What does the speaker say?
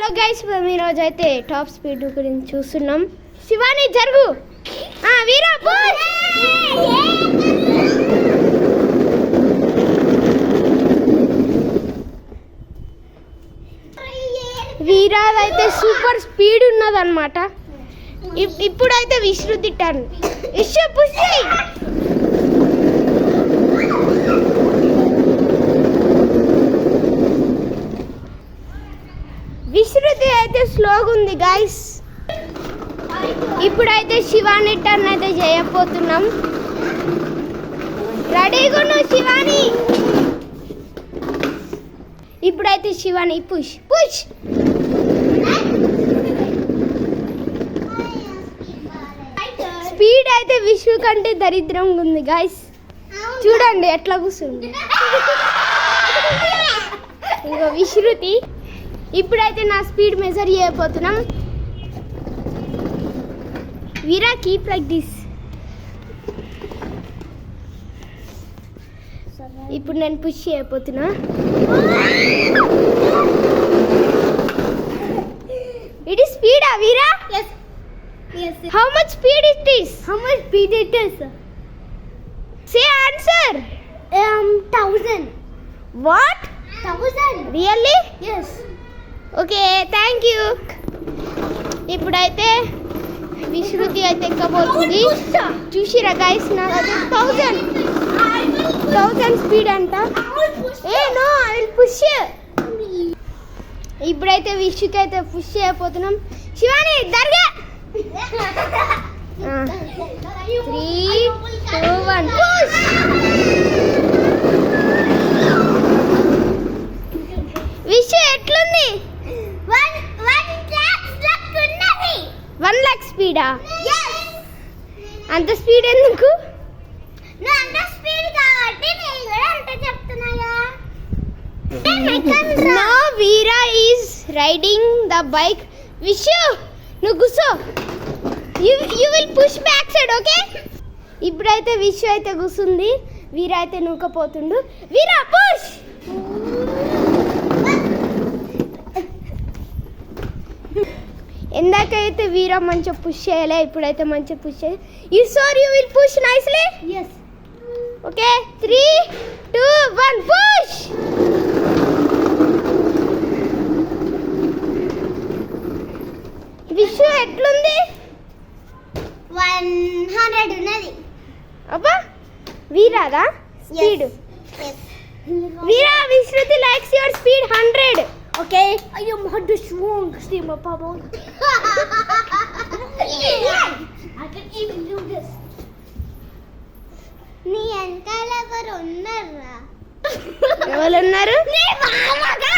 Hello guys, మేము ఈరోజు అయితే టాప్ స్పీడ్ గురించి చూస్తున్నాం. శివాని జరుగు, వీరా వీరా అయితే సూపర్ స్పీడ్ ఉన్నదన్నమాట. ఇప్పుడైతే విశ్రుతి టర్న్. విశ్రుతి అయితే స్లోగా ఉంది గైస్. ఇప్పుడైతే శివాని టర్న్ అయితే చేయబోతున్నాం. రెడీగా ఉన్నావు శివాని? ఇప్పుడైతే శివాని పుష్. స్పీడ్ అయితే విశ్వ కంటే దరిద్రంగా ఉంది గైస్. చూడండి ఎట్లా కూర్చుంది. ఇంకో విశ్రుతి. ఇప్పుడైతే నా స్పీడ్ మెజర్ చేయబోతున్నాం. వీరా కీప్ లైక్ దిస్. ఇప్పుడు నేను push చేయబోతున్నా. It is speed, Veera? Yes. How much speed it is? Say answer. 1000. What? 1000. Really? Yes. Okay, thank you. ఇప్పుడైతే విశ్రుతి అయితే ఎక్కబోతుంది. చూసిరా గైస్, నాకు 1000 స్పీడ్ అంట. No, I will push. ఇప్పుడైతే విశ్వకి అయితే పుష్ చేయబోతున్నాం. శివాని దర్గా. 3, 2, 1 పుష్. విశ్వ ఎట్లుంది? 1 lakh స్పీడా? అంత స్పీడ్ ఎందుకు? Now Veera is riding the bike. Vishu, నువ్వు కూర్చో. You will push back side, okay? ఇప్పుడైతే విశ్వ అయితే కూర్చుంది. వీరా అయితే నూకపోతుండు. వీరా పుష్. ఎందాకైతే వీరా మంచిగా పుష్ చేయలే, ఇప్పుడైతే మంచిగా పుష్ చేయాలి. You will push nicely? Yes. Okay, 3, 2, 1 push. విశ్వ ఎట్లుంది? 100 ఉన్నది. అబ్బా, వీరాదా speed? Veera, Vishruti likes your speed 100. Okay, I am the strongest in my papa. I can even do this. నీ వెనకాల ఎవరు ఉన్నారా? ఎవరున్నారు? నీ మామగా.